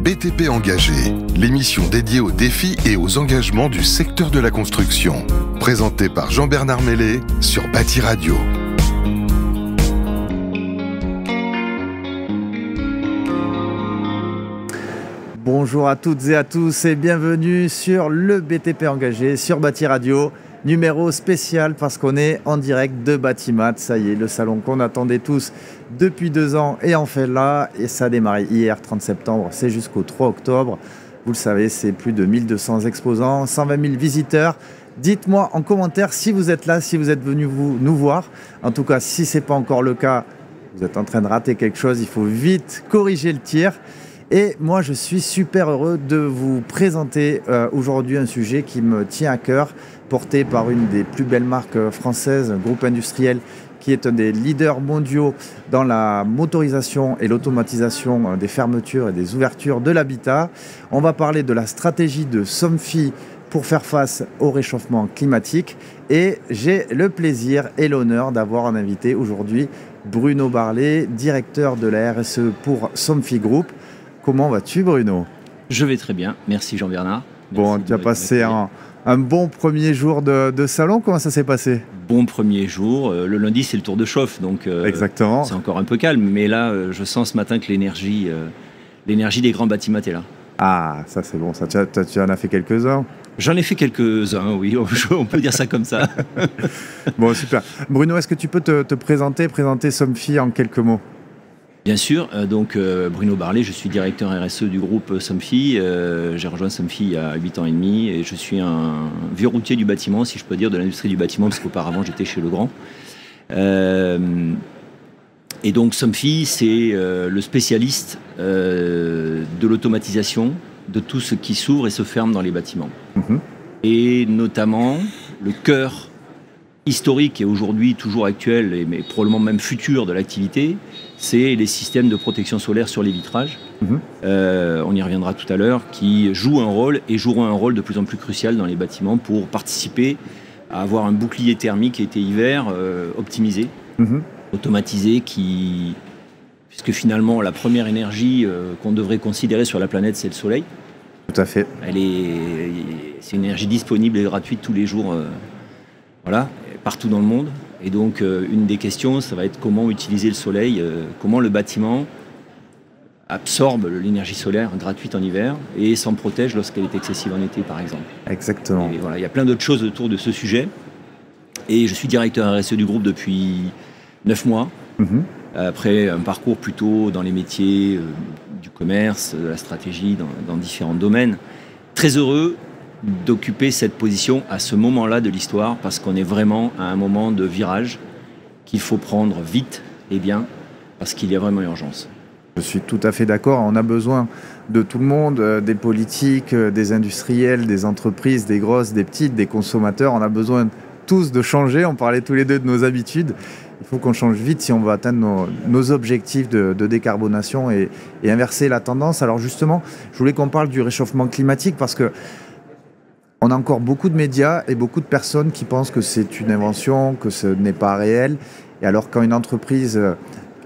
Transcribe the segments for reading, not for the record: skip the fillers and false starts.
BTP Engagé, l'émission dédiée aux défis et aux engagements du secteur de la construction. Présentée par Jean-Bernard Mellet sur Bâti Radio. Bonjour à toutes et à tous et bienvenue sur le BTP Engagé sur Bâti Radio. Numéro spécial parce qu'on est en direct de Batimat. Ça y est, le salon qu'on attendait tous depuis 2 ans est enfin là. Et ça a démarré hier, 30 septembre, c'est jusqu'au 3 octobre. Vous le savez, c'est plus de 1200 exposants, 120 000 visiteurs. Dites-moi en commentaire si vous êtes là, si vous êtes venus nous voir. En tout cas, si ce n'est pas encore le cas, vous êtes en train de rater quelque chose. Il faut vite corriger le tir. Et moi, je suis super heureux de vous présenter aujourd'hui un sujet qui me tient à cœur, porté par une des plus belles marques françaises, un groupe industriel qui est un des leaders mondiaux dans la motorisation et l'automatisation des fermetures et des ouvertures de l'habitat. On va parler de la stratégie de Somfy pour faire face au réchauffement climatique. Et j'ai le plaisir et l'honneur d'avoir en invité aujourd'hui Bruno Barlet, directeur de la RSE pour Somfy Group. Comment vas-tu, Bruno? Je vais très bien, merci Jean-Bernard. Bon, tu as passé un bon premier jour de salon, comment ça s'est passé? Bon premier jour, le lundi c'est le tour de chauffe, donc exactement. C'est encore un peu calme, mais là je sens ce matin que l'énergie des grands bâtiments est là. Ah, ça c'est bon, ça, tu en as fait quelques-uns? J'en ai fait quelques-uns, oui, on peut dire ça comme ça. Bon, super. Bruno, est-ce que tu peux te présenter Somfy en quelques mots? Bien sûr, donc Bruno Barlet, je suis directeur RSE du groupe Somfy. J'ai rejoint Somfy il y a 8 ans et demi et je suis un vieux routier du bâtiment, si je peux dire, de l'industrie du bâtiment, parce qu'auparavant j'étais chez Legrand. Et donc Somfy, c'est le spécialiste de l'automatisation de tout ce qui s'ouvre et se ferme dans les bâtiments. Et notamment le cœur historique et aujourd'hui toujours actuel, mais probablement même futur de l'activité, c'est les systèmes de protection solaire sur les vitrages. On y reviendra tout à l'heure, qui jouent un rôle et joueront un rôle de plus en plus crucial dans les bâtiments pour participer à avoir un bouclier thermique été-hiver optimisé, automatisé, puisque finalement la première énergie qu'on devrait considérer sur la planète, c'est le soleil. Tout à fait. C'est une énergie disponible et gratuite tous les jours. Voilà, partout dans le monde. Et donc, une des questions, ça va être comment utiliser le soleil, comment le bâtiment absorbe l'énergie solaire gratuite en hiver et s'en protège lorsqu'elle est excessive en été, par exemple. Exactement. Et voilà, il y a plein d'autres choses autour de ce sujet. Et je suis directeur RSE du groupe depuis 9 mois, après un parcours plutôt dans les métiers du commerce, de la stratégie, dans différents domaines. Très heureux d'occuper cette position à ce moment-là de l'histoire, parce qu'on est vraiment à un moment de virage qu'il faut prendre vite et bien, parce qu'il y a vraiment urgence. Je suis tout à fait d'accord, on a besoin de tout le monde, des politiques, des industriels, des entreprises, des grosses, des petites, des consommateurs, on a besoin tous de changer, on parlait tous les deux de nos habitudes, il faut qu'on change vite si on veut atteindre nos objectifs de décarbonation et inverser la tendance. Alors justement, je voulais qu'on parle du réchauffement climatique, parce que on a encore beaucoup de médias et beaucoup de personnes qui pensent que c'est une invention, que ce n'est pas réel. Et alors quand une entreprise,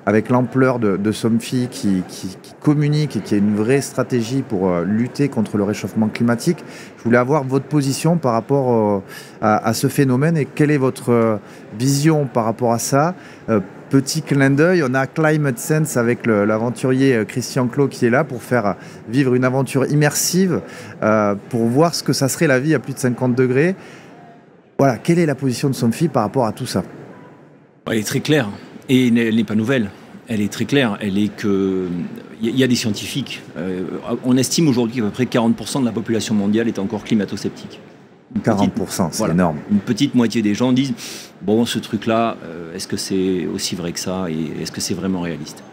avec l'ampleur de Somfy, qui communique et qui a une vraie stratégie pour lutter contre le réchauffement climatique, je voulais avoir votre position par rapport à ce phénomène et quelle est votre vision par rapport à ça. Petit clin d'œil, on a Climate Sense avec l'aventurier Christian Clot qui est là pour faire vivre une aventure immersive, pour voir ce que ça serait la vie à plus de 50 degrés. Voilà, quelle est la position de Somfy par rapport à tout ça? Elle est très claire et elle n'est pas nouvelle. Elle est très claire. Elle est que il y a des scientifiques. On estime aujourd'hui qu'à peu près 40% de la population mondiale est encore climato-sceptique. 40%, c'est énorme. Une petite moitié des gens disent « Bon, ce truc-là, est-ce que c'est aussi vrai que ça et est-ce que c'est vraiment réaliste ?»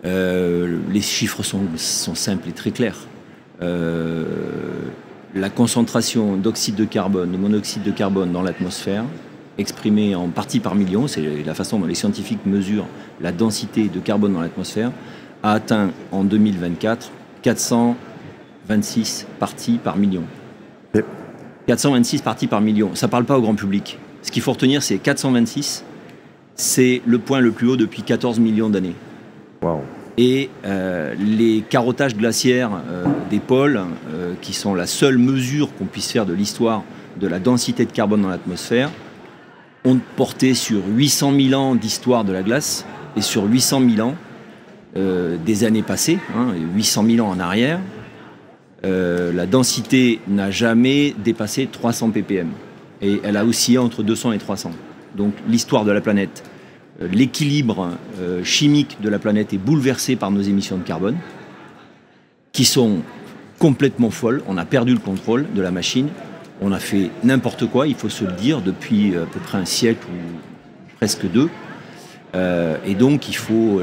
Les chiffres sont simples et très clairs. La concentration d'oxyde de carbone, de monoxyde de carbone dans l'atmosphère, exprimée en parties par million, c'est la façon dont les scientifiques mesurent la densité de carbone dans l'atmosphère, a atteint en 2024 426 parties par million. 426 parties par million, ça ne parle pas au grand public. Ce qu'il faut retenir, c'est 426, c'est le point le plus haut depuis 14 millions d'années. Wow. Et les carottages glaciaires des pôles, qui sont la seule mesure qu'on puisse faire de l'histoire de la densité de carbone dans l'atmosphère, ont porté sur 800 000 ans d'histoire de la glace et sur 800 000 ans des années passées, 800 000 ans en arrière. La densité n'a jamais dépassé 300 ppm et elle a oscillé entre 200 et 300. Donc l'histoire de la planète, l'équilibre chimique de la planète est bouleversé par nos émissions de carbone qui sont complètement folles. On a perdu le contrôle de la machine. On a fait n'importe quoi, il faut se le dire, depuis à peu près un siècle ou presque deux. Et donc il faut...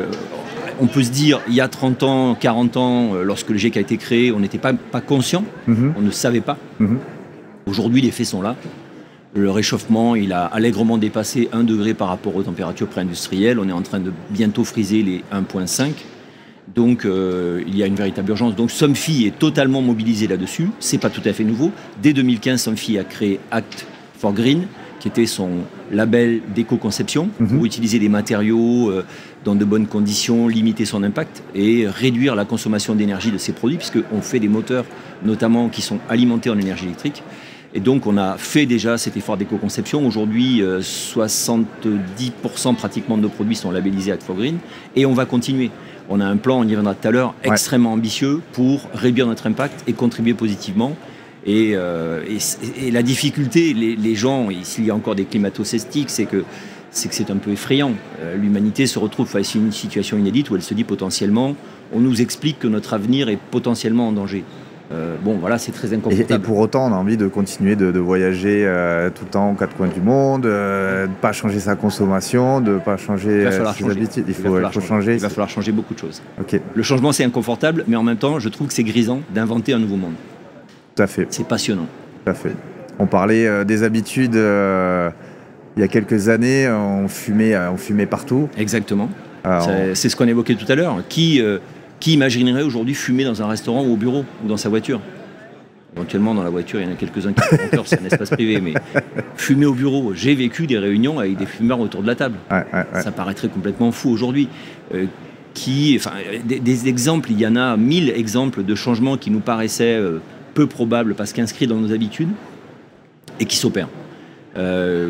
on peut se dire, il y a 30 ans, 40 ans, lorsque le GIEC a été créé, on n'était pas conscient, on ne savait pas. Aujourd'hui, les faits sont là. Le réchauffement, il a allègrement dépassé 1 degré par rapport aux températures pré-industrielles. On est en train de bientôt friser les 1,5. Donc, il y a une véritable urgence. Donc, Somfy est totalement mobilisé là-dessus. Ce n'est pas tout à fait nouveau. Dès 2015, Somfy a créé Act for Green, qui était son label d'éco-conception, pour utiliser des matériaux dans de bonnes conditions, limiter son impact et réduire la consommation d'énergie de ces produits, puisqu'on fait des moteurs, notamment, qui sont alimentés en énergie électrique. Et donc, on a fait déjà cet effort d'éco-conception. Aujourd'hui, 70% pratiquement de nos produits sont labellisés Act for Green. Et on va continuer. On a un plan, on y reviendra tout à l'heure, extrêmement ambitieux pour réduire notre impact et contribuer positivement. Et la difficulté, les gens, s'il y a encore des climato-sceptiques, c'est que c'est un peu effrayant. L'humanité se retrouve face à une situation inédite où elle se dit potentiellement, on nous explique que notre avenir est potentiellement en danger. Bon, voilà, c'est très inconfortable. Et pour autant, on a envie de continuer de voyager tout le temps aux quatre coins du monde, de ne pas changer sa consommation, de ne pas changer ses habitudes. Il faut changer. Il va falloir changer beaucoup de choses. Okay. Le changement, c'est inconfortable, mais en même temps, je trouve que c'est grisant d'inventer un nouveau monde. Tout à fait. C'est passionnant. Tout à fait. On parlait des habitudes. Il y a quelques années, on fumait partout. Exactement. C'est ce qu'on évoquait tout à l'heure. Qui imaginerait aujourd'hui fumer dans un restaurant ou au bureau ou dans sa voiture? Éventuellement, dans la voiture, il y en a quelques-uns qui font peur, c'est un espace privé. Mais fumer au bureau, j'ai vécu des réunions avec des fumeurs autour de la table. Ça paraîtrait complètement fou aujourd'hui. Des exemples, il y en a 1000 exemples de changements qui nous paraissaient peu probables parce qu'inscrits dans nos habitudes et qui s'opèrent.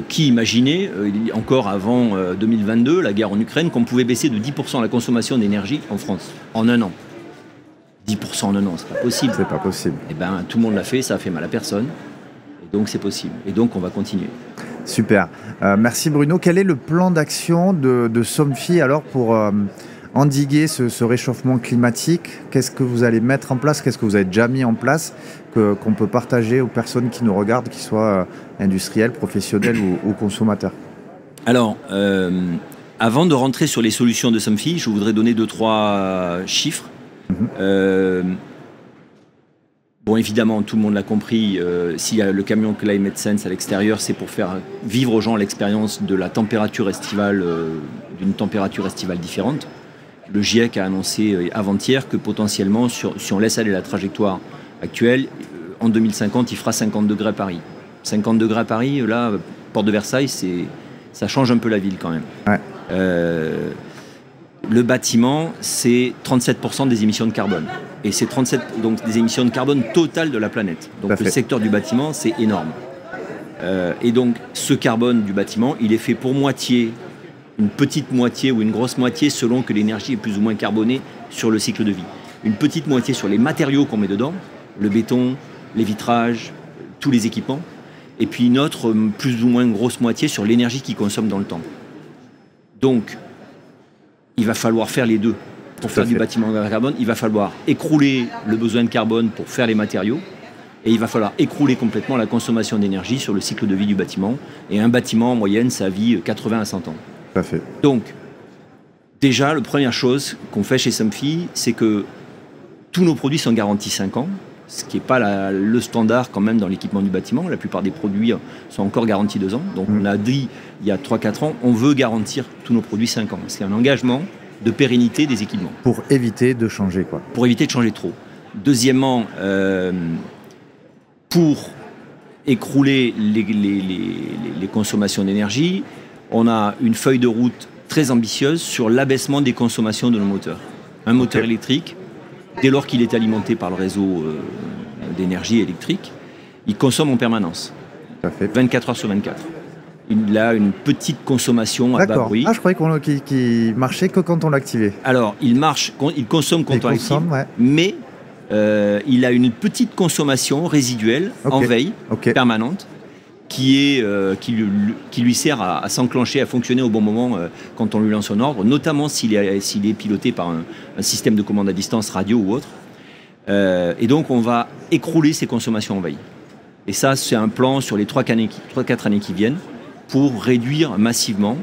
Qui imaginait, encore avant 2022, la guerre en Ukraine, qu'on pouvait baisser de 10% la consommation d'énergie en France, en un an. 10% en un an, c'est pas possible. C'est pas possible. Et ben, tout le monde l'a fait, ça a fait mal à personne. Et donc, c'est possible. Et donc, on va continuer. Super. Merci Bruno. Quel est le plan d'action de Somfy alors pour endiguer ce réchauffement climatique? Qu'est-ce que vous allez mettre en place? Qu'est-ce que vous avez déjà mis en place qu'on peut partager aux personnes qui nous regardent, qu'ils soient industriels, professionnels ou consommateurs? Alors, avant de rentrer sur les solutions de Somfy, je voudrais donner 2-3 chiffres. Bon, évidemment, tout le monde l'a compris, s'il y a le camion Climate Sense à l'extérieur, c'est pour faire vivre aux gens l'expérience de la température estivale, d'une température estivale différente. Le GIEC a annoncé avant-hier que potentiellement, si on laisse aller la trajectoire actuelle, en 2050, il fera 50 degrés à Paris. 50 degrés à Paris, là, porte de Versailles, ça change un peu la ville quand même. Le bâtiment, c'est 37% des émissions de carbone. Et c'est 37%, donc des émissions de carbone totales de la planète. Donc le secteur du bâtiment, c'est énorme. Et donc ce carbone du bâtiment, il est fait pour moitié, une petite moitié ou une grosse moitié selon que l'énergie est plus ou moins carbonée sur le cycle de vie. Une petite moitié sur les matériaux qu'on met dedans, le béton, les vitrages, tous les équipements. Et puis une autre plus ou moins grosse moitié sur l'énergie qu'ils consomment dans le temps. Donc, il va falloir faire les deux. Pour faire du bâtiment à carbone, il va falloir écrouler le besoin de carbone pour faire les matériaux. Et il va falloir écrouler complètement la consommation d'énergie sur le cycle de vie du bâtiment. Et un bâtiment, en moyenne, ça vit 80 à 100 ans. Tout à fait. Donc, déjà, la première chose qu'on fait chez Somfy, c'est que tous nos produits sont garantis 5 ans, ce qui n'est pas le standard quand même dans l'équipement du bâtiment. La plupart des produits sont encore garantis 2 ans. Donc, on a dit, il y a 3-4 ans, on veut garantir tous nos produits 5 ans. C'est un engagement de pérennité des équipements. Pour éviter de changer, quoi. Pour éviter de changer trop. Deuxièmement, pour écrouler les consommations d'énergie, on a une feuille de route très ambitieuse sur l'abaissement des consommations de nos moteurs. Un moteur électrique, dès lors qu'il est alimenté par le réseau d'énergie électrique, il consomme en permanence, 24 heures sur 24. Il a une petite consommation à bas bruit. Ah, je croyais qu'il marchait que quand on l'activait. Alors, il consomme quand on l'active, mais il a une petite consommation résiduelle en veille permanente qui lui sert à s'enclencher, à fonctionner au bon moment quand on lui lance un ordre, notamment s'il est piloté par un système de commande à distance radio ou autre. Et donc, on va écrouler ces consommations en veille. Et ça, c'est un plan sur les 3-4 années qui viennent pour réduire massivement,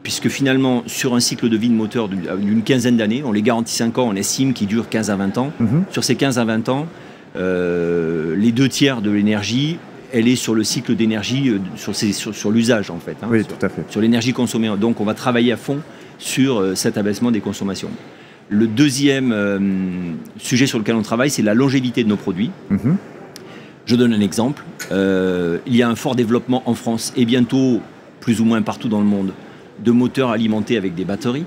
puisque finalement, sur un cycle de vie de moteur d'une quinzaine d'années, on les garantit 5 ans, on estime qu'il dure 15 à 20 ans. Sur ces 15 à 20 ans, les 2/3 de l'énergie, elle est sur le cycle d'énergie, sur l'usage en fait. Oui, tout à fait. Sur l'énergie consommée. Donc on va travailler à fond sur cet abaissement des consommations. Le deuxième sujet sur lequel on travaille, c'est la longévité de nos produits. Je donne un exemple. Il y a un fort développement en France et bientôt, plus ou moins partout dans le monde, de moteurs alimentés avec des batteries.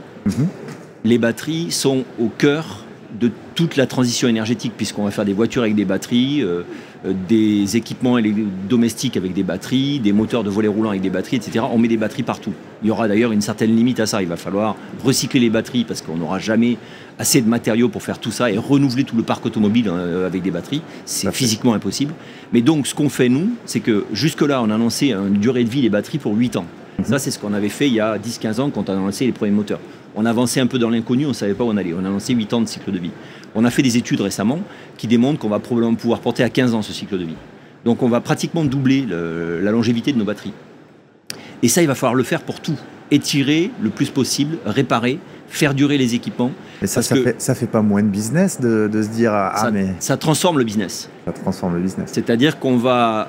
Les batteries sont au cœur de toute la transition énergétique, puisqu'on va faire des voitures avec des batteries, des équipements domestiques avec des batteries, des moteurs de volets roulants avec des batteries, etc. On met des batteries partout. Il y aura d'ailleurs une certaine limite à ça. Il va falloir recycler les batteries parce qu'on n'aura jamais assez de matériaux pour faire tout ça et renouveler tout le parc automobile avec des batteries. C'est physiquement impossible. Mais donc, ce qu'on fait, nous, c'est que jusque-là, on a annoncé une durée de vie des batteries pour 8 ans. Ça, c'est ce qu'on avait fait il y a 10-15 ans quand on a lancé les premiers moteurs. On avançait un peu dans l'inconnu, on ne savait pas où on allait. On a lancé 8 ans de cycle de vie. On a fait des études récemment qui démontrent qu'on va probablement pouvoir porter à 15 ans ce cycle de vie. Donc on va pratiquement doubler la longévité de nos batteries. Et ça, il va falloir le faire pour tout. Étirer le plus possible, réparer, faire durer les équipements. Mais ça fait pas moins de business de se dire ça transforme le business. Ça transforme le business. C'est-à-dire qu'on va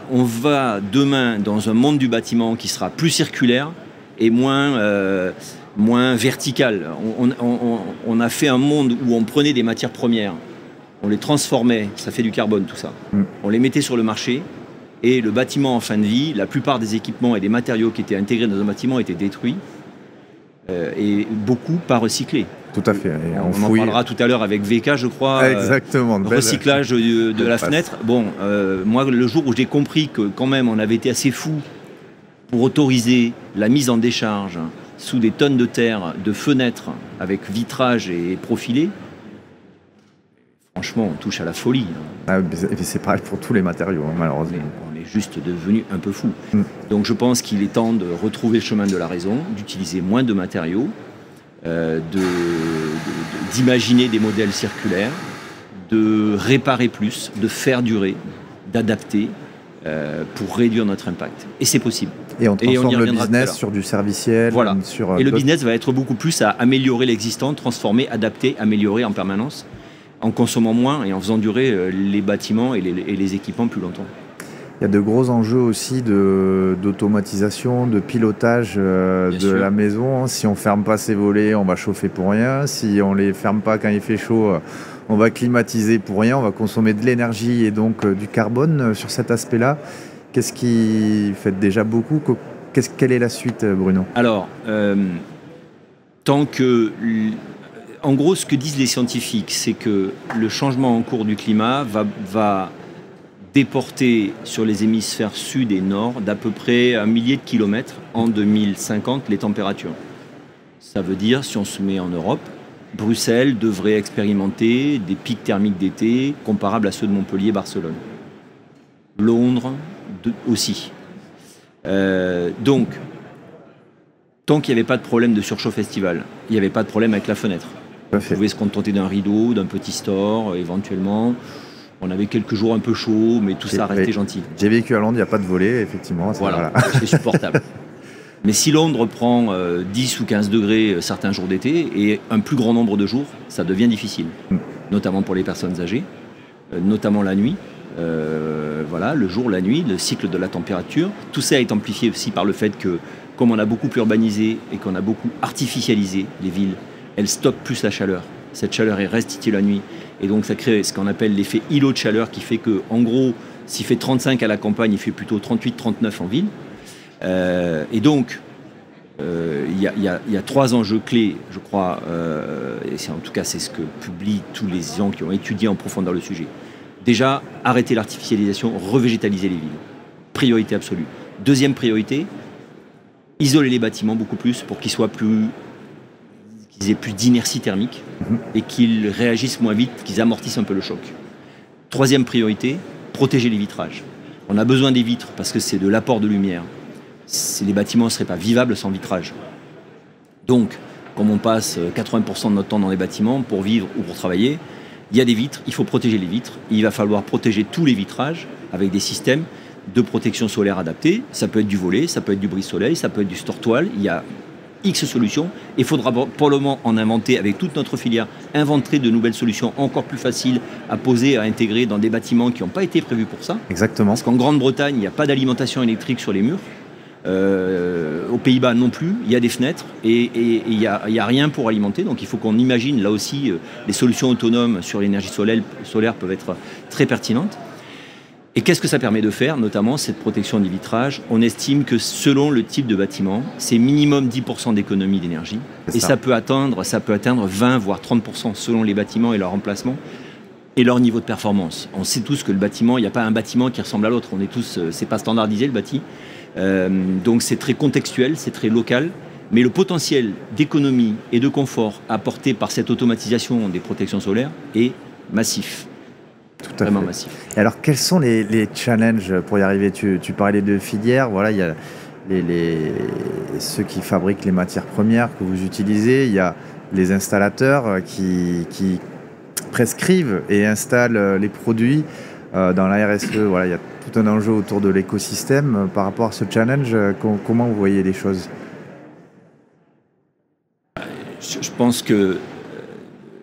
demain dans un monde du bâtiment qui sera plus circulaire et moins vertical. On a fait un monde où on prenait des matières premières, on les transformait, ça fait du carbone tout ça. On les mettait sur le marché et le bâtiment en fin de vie, la plupart des équipements et des matériaux qui étaient intégrés dans un bâtiment étaient détruits et beaucoup pas recyclés. Tout à fait. Et on en parlera tout à l'heure avec VK, je crois. Exactement. Recyclage de la fenêtre. Bon, moi, le jour où j'ai compris que quand même on avait été assez fou pour autoriser la mise en décharge sous des tonnes de terre de fenêtres avec vitrage et profilé, franchement, on touche à la folie. C'est pareil pour tous les matériaux, malheureusement. On est juste devenu un peu fou. Donc je pense qu'il est temps de retrouver le chemin de la raison, d'utiliser moins de matériaux, d'imaginer des modèles circulaires, de réparer plus, de faire durer, d'adapter pour réduire notre impact. Et c'est possible. Et on transforme le business sur du serviciel. Voilà. Et le business va être beaucoup plus à améliorer l'existant, transformer, adapter, améliorer en permanence, en consommant moins et en faisant durer les bâtiments et les équipements plus longtemps. Il y a de gros enjeux aussi d'automatisation, de pilotage de la maison. Si on ne ferme pas ses volets, on va chauffer pour rien. Si on ne les ferme pas quand il fait chaud, on va climatiser pour rien. On va consommer de l'énergie et donc du carbone sur cet aspect-là. Qu'est-ce qui fait déjà beaucoup? Quelle est la suite, Bruno? Alors, en gros, ce que disent les scientifiques, c'est que le changement en cours du climat va déporter sur les hémisphères sud et nord d'à peu près 1 millier de kilomètres en 2050 les températures. Ça veut dire, si on se met en Europe, Bruxelles devrait expérimenter des pics thermiques d'été comparables à ceux de Montpellier, Barcelone. Londres aussi. Donc, tant qu'il n'y avait pas de problème de surchauffe estival, il n'y avait pas de problème avec la fenêtre. On pouvait se contenter d'un rideau, d'un petit store, éventuellement. On avait quelques jours un peu chauds, mais tout ça restait gentil. J'ai vécu à Londres, il n'y a pas de volet, effectivement. Voilà. C'est supportable. Mais si Londres prend 10 ou 15 degrés certains jours d'été, et un plus grand nombre de jours, ça devient difficile. Notamment pour les personnes âgées, notamment la nuit. Voilà, le jour, la nuit, le cycle de la température. Tout ça est amplifié aussi par le fait que, comme on a beaucoup urbanisé et qu'on a beaucoup artificialisé les villes, elles stockent plus la chaleur. Cette chaleur est restituée la nuit. Et donc ça crée ce qu'on appelle l'effet îlot de chaleur qui fait que, en gros, s'il fait 35 à la campagne, il fait plutôt 38-39 en ville. Et donc, il y a 3 enjeux clés, je crois, et en tout cas c'est ce que publient tous les gens qui ont étudié en profondeur le sujet. Déjà, arrêter l'artificialisation, revégétaliser les villes. Priorité absolue. Deuxième priorité, isoler les bâtiments beaucoup plus pour qu'ils aient plus d'inertie thermique et qu'ils réagissent moins vite, qu'ils amortissent un peu le choc. Troisième priorité, protéger les vitrages. On a besoin des vitres parce que c'est de l'apport de lumière. Les bâtiments ne seraient pas vivables sans vitrage. Donc, comme on passe 80% de notre temps dans les bâtiments pour vivre ou pour travailler, il y a des vitres, il faut protéger les vitres. Il va falloir protéger tous les vitrages avec des systèmes de protection solaire adaptés. Ça peut être du volet, ça peut être du brise-soleil, ça peut être du store-toile. Il y a X solutions. Et il faudra pour le moment en inventer avec toute notre filière, inventer de nouvelles solutions encore plus faciles à poser, à intégrer dans des bâtiments qui n'ont pas été prévus pour ça. Exactement. Parce qu'en Grande-Bretagne, il n'y a pas d'alimentation électrique sur les murs. Aux Pays-Bas non plus, il y a des fenêtres et il n'y a rien pour alimenter. Donc il faut qu'on imagine là aussi les solutions autonomes sur l'énergie solaire peuvent être très pertinentes. Et qu'est-ce que ça permet de faire, notamment cette protection des vitrages? On estime que selon le type de bâtiment, c'est minimum 10% d'économie d'énergie. Et ça peut atteindre 20 voire 30% selon les bâtiments et leur emplacement et leur niveau de performance. On sait tous que le bâtiment, il n'y a pas un bâtiment qui ressemble à l'autre. On est tous, c'est pas standardisé le bâti. Donc c'est très contextuel, c'est très local, mais le potentiel d'économie et de confort apporté par cette automatisation des protections solaires est massif. Tout à fait. Massif. Et alors quels sont les challenges pour y arriver? Tu parlais de filières, voilà, il y a ceux qui fabriquent les matières premières que vous utilisez, il y a les installateurs qui prescrivent et installent les produits. Dans la RSE, voilà, il y a tout un enjeu autour de l'écosystème. Par rapport à ce challenge, comment vous voyez les choses? Je pense que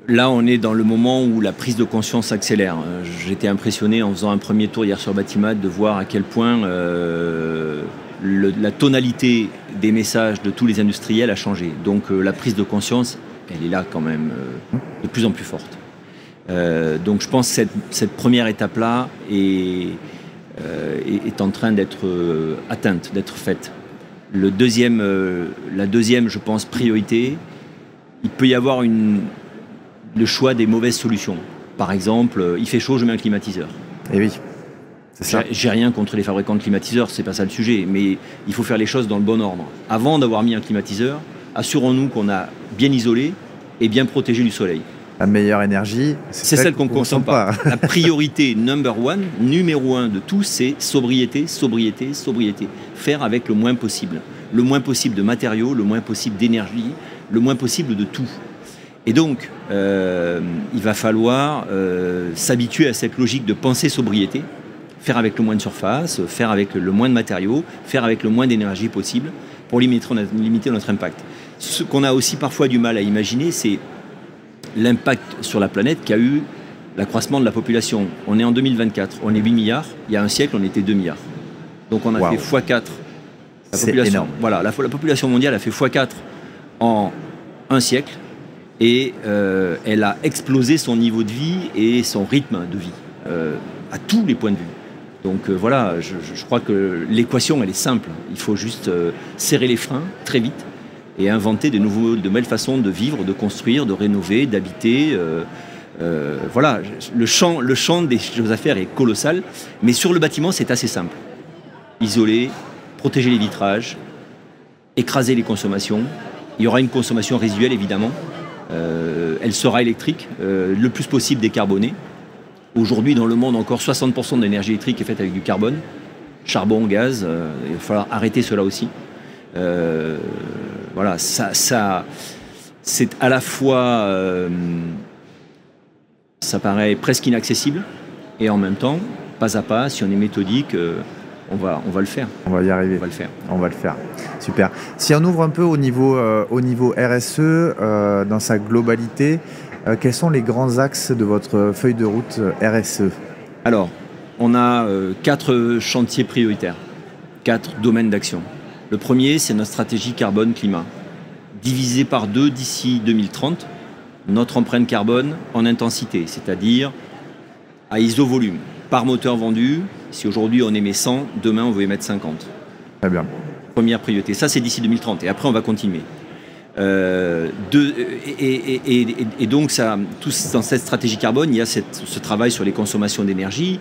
là, on est dans le moment où la prise de conscience s'accélère. J'étais impressionné en faisant un premier tour hier sur Batimat de voir à quel point la tonalité des messages de tous les industriels a changé. Donc la prise de conscience, elle est là quand même de plus en plus forte. Donc je pense que cette première étape-là est en train d'être atteinte, d'être faite. La deuxième, je pense, priorité, il peut y avoir le choix des mauvaises solutions. Par exemple, il fait chaud, je mets un climatiseur. Et oui, c'est ça. J'ai rien contre les fabricants de climatiseurs, c'est pas ça le sujet, mais il faut faire les choses dans le bon ordre. Avant d'avoir mis un climatiseur, assurons-nous qu'on a bien isolé et bien protégé du soleil. La meilleure énergie, c'est celle qu'on ne consomme pas. La priorité numéro 1 de tout, c'est sobriété, sobriété, sobriété. Faire avec le moins possible. Le moins possible de matériaux, le moins possible d'énergie, le moins possible de tout. Et donc, il va falloir s'habituer à cette logique de pensée sobriété, faire avec le moins de surface, faire avec le moins de matériaux, faire avec le moins d'énergie possible pour limiter notre impact. Ce qu'on a aussi parfois du mal à imaginer, c'est l'impact sur la planète qu'a eu l'accroissement de la population. On est en 2024, on est 8 milliards, il y a un siècle on était 2 milliards. Donc on a fait x4. C'est énorme. Voilà, la population mondiale a fait x4 en un siècle et elle a explosé son niveau de vie et son rythme de vie à tous les points de vue. Donc voilà, je crois que l'équation elle est simple, il faut juste serrer les freins très vite et inventer de nouvelles façons de vivre, de construire, de rénover, d'habiter. Voilà, le champ des choses à faire est colossal, mais sur le bâtiment, c'est assez simple. Isoler, protéger les vitrages, écraser les consommations. Il y aura une consommation résiduelle, évidemment. Elle sera électrique, le plus possible décarbonée. Aujourd'hui, dans le monde, encore 60% de l'énergie électrique est faite avec du carbone, charbon, gaz. Il va falloir arrêter cela aussi. Voilà, ça c'est à la fois, ça paraît presque inaccessible, et en même temps, pas à pas, si on est méthodique, on va le faire. On va y arriver. On va le faire. Super. Si on ouvre un peu au niveau RSE, dans sa globalité, quels sont les grands axes de votre feuille de route RSE? Alors, on a 4 chantiers prioritaires, 4 domaines d'action. Le premier, c'est notre stratégie carbone-climat. Divisé par 2 d'ici 2030, notre empreinte carbone en intensité, c'est-à-dire à iso-volume. Par moteur vendu, si aujourd'hui on émet 100, demain on veut émettre 50. Très bien. Première priorité. Ça, c'est d'ici 2030. Et après, on va continuer. Donc, dans cette stratégie carbone, il y a ce travail sur les consommations d'énergie,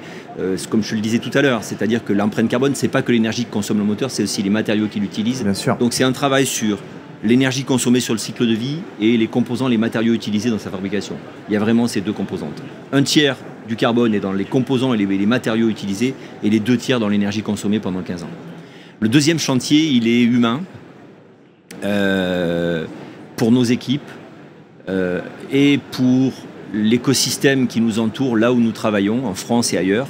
comme je le disais tout à l'heure, c'est-à-dire que l'empreinte carbone, c'est pas que l'énergie que consomme le moteur, c'est aussi les matériaux qu'il utilise. Bien sûr. Donc c'est un travail sur l'énergie consommée sur le cycle de vie et les composants, les matériaux utilisés dans sa fabrication. Il y a vraiment ces deux composantes. Un tiers du carbone est dans les composants et les matériaux utilisés, et les 2 tiers dans l'énergie consommée pendant 15 ans. Le deuxième chantier, il est humain. Pour nos équipes et pour l'écosystème qui nous entoure là où nous travaillons, en France et ailleurs.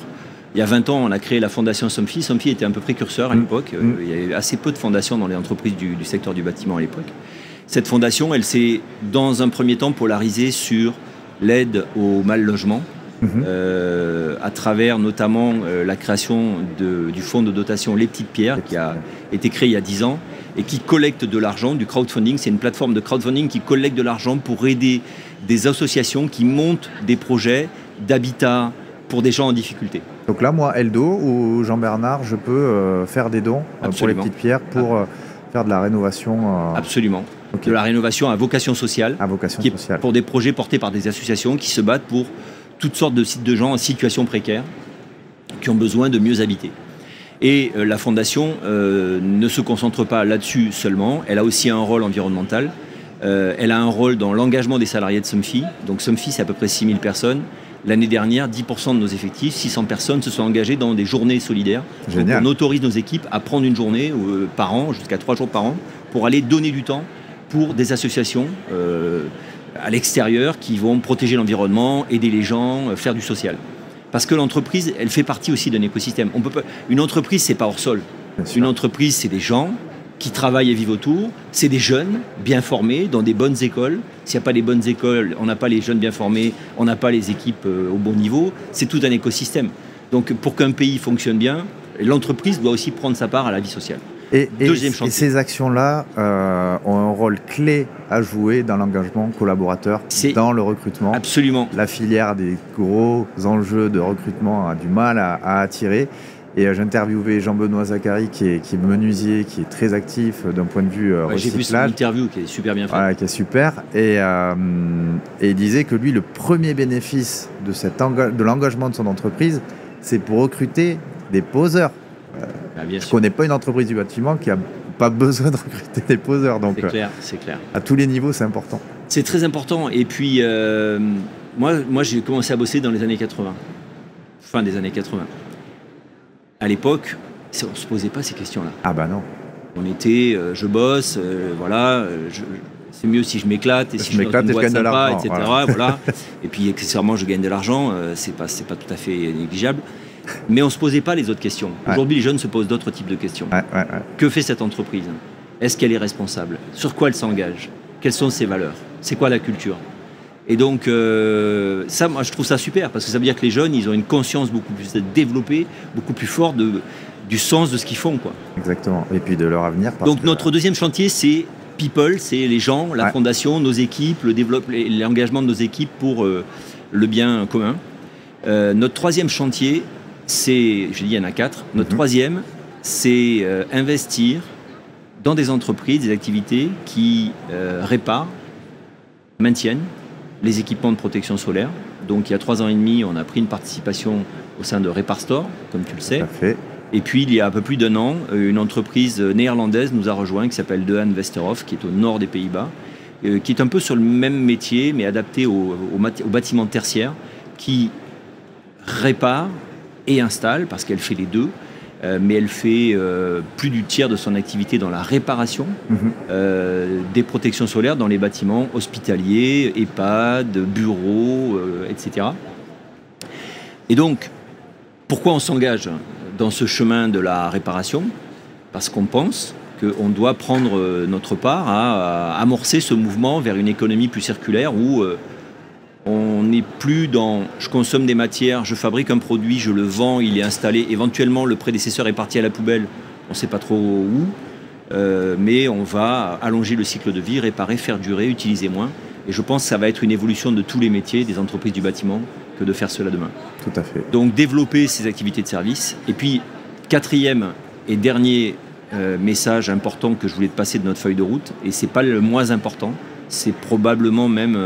Il y a 20 ans, on a créé la fondation Somfy. Somfy était un peu précurseur à l'époque. Il y avait assez peu de fondations dans les entreprises du secteur du bâtiment à l'époque. Cette fondation, elle s'est dans un premier temps polarisée sur l'aide au mal logement, à travers notamment la création du fonds de dotation Les Petites Pierres, qui a été créé il y a 10 ans, et qui collecte de l'argent, du crowdfunding. C'est une plateforme de crowdfunding qui collecte de l'argent pour aider des associations qui montent des projets d'habitat pour des gens en difficulté. Donc là, moi, Eldo ou Jean-Bernard, je peux faire des dons pour les petites pierres pour faire de la rénovation. Absolument. Okay. De la rénovation à vocation sociale. À vocation sociale. Pour des projets portés par des associations qui se battent pour toutes sortes de gens en situation précaire qui ont besoin de mieux habiter. Et la Fondation ne se concentre pas là-dessus seulement, elle a aussi un rôle environnemental, elle a un rôle dans l'engagement des salariés de Somfy. Donc Somfy, c'est à peu près 6000 personnes. L'année dernière, 10% de nos effectifs, 600 personnes, se sont engagées dans des journées solidaires. Génial. Donc on autorise nos équipes à prendre une journée par an, jusqu'à 3 jours par an, pour aller donner du temps pour des associations à l'extérieur qui vont protéger l'environnement, aider les gens, faire du social. Parce que l'entreprise, elle fait partie aussi d'un écosystème. On peut pas... Une entreprise, c'est pas hors sol. Une entreprise, c'est des gens qui travaillent et vivent autour. C'est des jeunes bien formés dans des bonnes écoles. S'il n'y a pas les bonnes écoles, on n'a pas les jeunes bien formés, on n'a pas les équipes au bon niveau. C'est tout un écosystème. Donc, pour qu'un pays fonctionne bien, l'entreprise doit aussi prendre sa part à la vie sociale. Et ces actions-là ont un rôle clé à jouer dans l'engagement collaborateur, dans le recrutement. Absolument. La filière a des gros enjeux de recrutement, a du mal à attirer. Et j'ai interviewé Jean-Benoît Zachary, qui est menuisier, qui est très actif d'un point de vue recyclage. J'ai vu son interview qui est super bien faite. Voilà, qui est super. Et il disait que lui, le premier bénéfice de l'engagement de son entreprise, c'est pour recruter des poseurs. Je ne connais pas une entreprise du bâtiment qui n'a pas besoin de recruter des poseurs. Donc, c'est clair. À tous les niveaux, c'est important. C'est très important. Et puis, moi, j'ai commencé à bosser dans les années 80, fin des années 80. À l'époque, on ne se posait pas ces questions-là. Ah bah non. On était, je bosse, voilà, c'est mieux si je m'éclate et si je m'éclate et je gagne de l'argent, etc. Voilà. Et puis, accessoirement, je gagne de l'argent, c'est pas tout à fait négligeable. Mais on ne se posait pas les autres questions. Aujourd'hui, les jeunes se posent d'autres types de questions. Que fait cette entreprise? Est-ce qu'elle est responsable? Sur quoi elle s'engage? Quelles sont ses valeurs? C'est quoi la culture? Et donc, ça, moi, je trouve ça super, parce que ça veut dire que les jeunes, ils ont une conscience beaucoup plus développée, beaucoup plus forte du sens de ce qu'ils font, quoi. Exactement. Et puis de leur avenir. Donc, notre deuxième chantier, c'est people, c'est les gens, la fondation, nos équipes, l'engagement de nos équipes pour le bien commun. Notre troisième chantier, j'ai dit il y en a 4. Notre troisième, c'est investir dans des entreprises, des activités qui réparent, maintiennent les équipements de protection solaire. Donc il y a 3 ans et demi, on a pris une participation au sein de Reparstor, comme tu le sais. Parfait. Et puis il y a un peu plus d'1 an, une entreprise néerlandaise nous a rejoint qui s'appelle De Haan Westerhof, qui est au nord des Pays-Bas, qui est un peu sur le même métier, mais adapté au bâtiment tertiaire, qui répare et installe, parce qu'elle fait les deux, mais elle fait plus du tiers de son activité dans la réparation des protections solaires dans les bâtiments hospitaliers, EHPAD, bureaux, etc. Et donc, pourquoi on s'engage dans ce chemin de la réparation? Parce qu'on pense qu'on doit prendre notre part à amorcer ce mouvement vers une économie plus circulaire où on n'est plus dans « je consomme des matières, je fabrique un produit, je le vends, il est installé, éventuellement le prédécesseur est parti à la poubelle, on ne sait pas trop où, mais on va allonger le cycle de vie, réparer, faire durer, utiliser moins. » Et je pense que ça va être une évolution de tous les métiers, des entreprises du bâtiment, que de faire cela demain. Tout à fait. Donc développer ces activités de service. Et puis, 4e et dernier message important que je voulais te passer de notre feuille de route, et c'est pas le moins important, c'est probablement même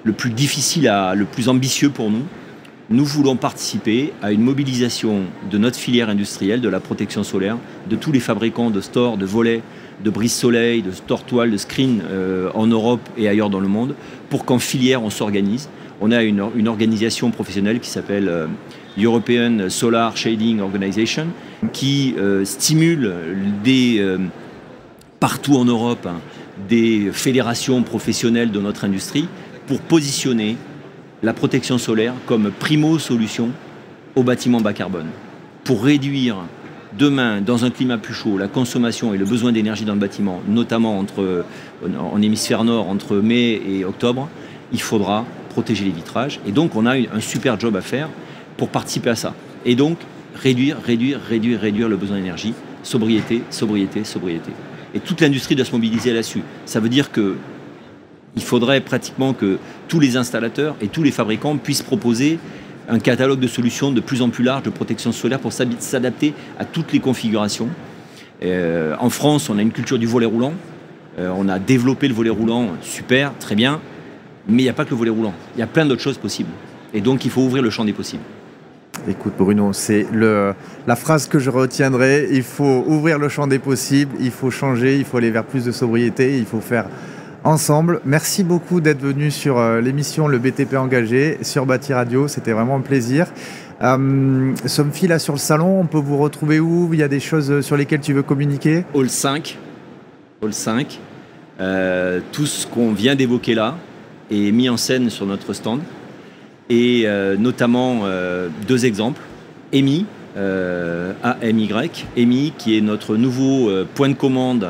le plus difficile, le plus ambitieux pour nous. Nous voulons participer à une mobilisation de notre filière industrielle, de la protection solaire, de tous les fabricants de stores, de volets, de brise-soleil, de stores-toiles, de screens en Europe et ailleurs dans le monde, pour qu'en filière on s'organise. On a une organisation professionnelle qui s'appelle European Solar Shading Organization, qui stimule partout en Europe des fédérations professionnelles de notre industrie pour positionner la protection solaire comme primo-solution au bâtiment bas carbone. Pour réduire demain, dans un climat plus chaud, la consommation et le besoin d'énergie dans le bâtiment, notamment en hémisphère nord, entre mai et octobre, il faudra protéger les vitrages. Et donc, on a un super job à faire pour participer à ça. Et donc, réduire le besoin d'énergie, sobriété. Et toute l'industrie doit se mobiliser là-dessus. Ça veut dire que il faudrait pratiquement que tous les installateurs et tous les fabricants puissent proposer un catalogue de solutions de plus en plus large de protection solaire pour s'adapter à toutes les configurations. En France, on a une culture du volet roulant. On a développé le volet roulant, super, très bien. Mais il n'y a pas que le volet roulant. Il y a plein d'autres choses possibles. Et donc, il faut ouvrir le champ des possibles. Écoute Bruno, c'est la phrase que je retiendrai. Il faut ouvrir le champ des possibles, il faut changer, il faut aller vers plus de sobriété, il faut faire ensemble. Merci beaucoup d'être venu sur l'émission Le BTP Engagé sur Bâti Radio. C'était vraiment un plaisir. Somfy, là sur le salon, on peut vous retrouver où? Il y a des choses sur lesquelles tu veux communiquer? Hall 5. Tout ce qu'on vient d'évoquer là est mis en scène sur notre stand. Et notamment 2 exemples. EMI, EMI qui est notre nouveau point de commande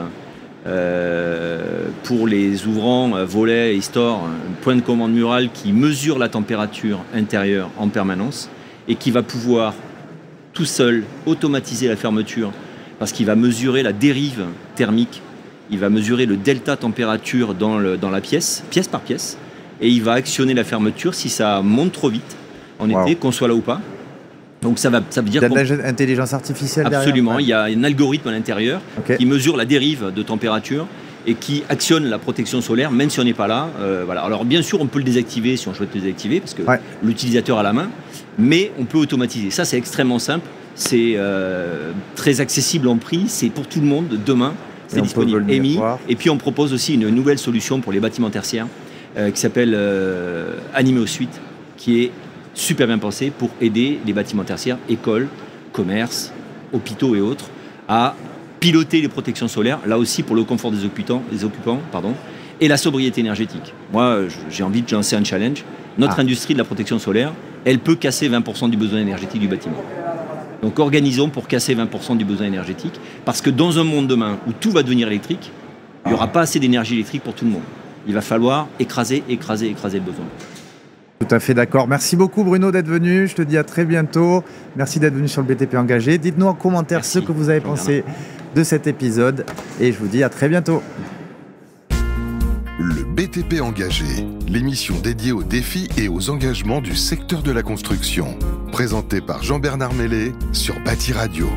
pour les ouvrants, volets et stores, un point de commande mural qui mesure la température intérieure en permanence et qui va pouvoir tout seul automatiser la fermeture parce qu'il va mesurer la dérive thermique, il va mesurer le delta température dans la pièce par pièce, et il va actionner la fermeture si ça monte trop vite en été, qu'on soit là ou pas. Donc ça veut dire qu'il y a de l'intelligence artificielle absolument, derrière. Il y a un algorithme à l'intérieur qui mesure la dérive de température et qui actionne la protection solaire même si on n'est pas là. Voilà. Alors bien sûr, on peut le désactiver si on souhaite le désactiver parce que l'utilisateur a la main, mais on peut automatiser. Ça, c'est extrêmement simple, c'est très accessible en prix, c'est pour tout le monde demain, c'est disponible. EMI. Et puis on propose aussi une nouvelle solution pour les bâtiments tertiaires qui s'appelle Animeo Suite, qui est super bien pensé pour aider les bâtiments tertiaires, écoles, commerces, hôpitaux et autres, à piloter les protections solaires, là aussi pour le confort des occupants, et la sobriété énergétique. Moi, j'ai envie de lancer un challenge. Notre industrie de la protection solaire, elle peut casser 20% du besoin énergétique du bâtiment. Donc organisons pour casser 20% du besoin énergétique, parce que dans un monde demain où tout va devenir électrique, il n'y aura pas assez d'énergie électrique pour tout le monde. Il va falloir écraser le besoin. Tout à fait d'accord. Merci beaucoup Bruno d'être venu. Je te dis à très bientôt. Merci d'être venu sur le BTP Engagé. Dites-nous en commentaire ce que vous avez pensé de cet épisode. Et je vous dis à très bientôt. Le BTP Engagé, l'émission dédiée aux défis et aux engagements du secteur de la construction. Présentée par Jean-Bernard Mellet sur Bâti Radio.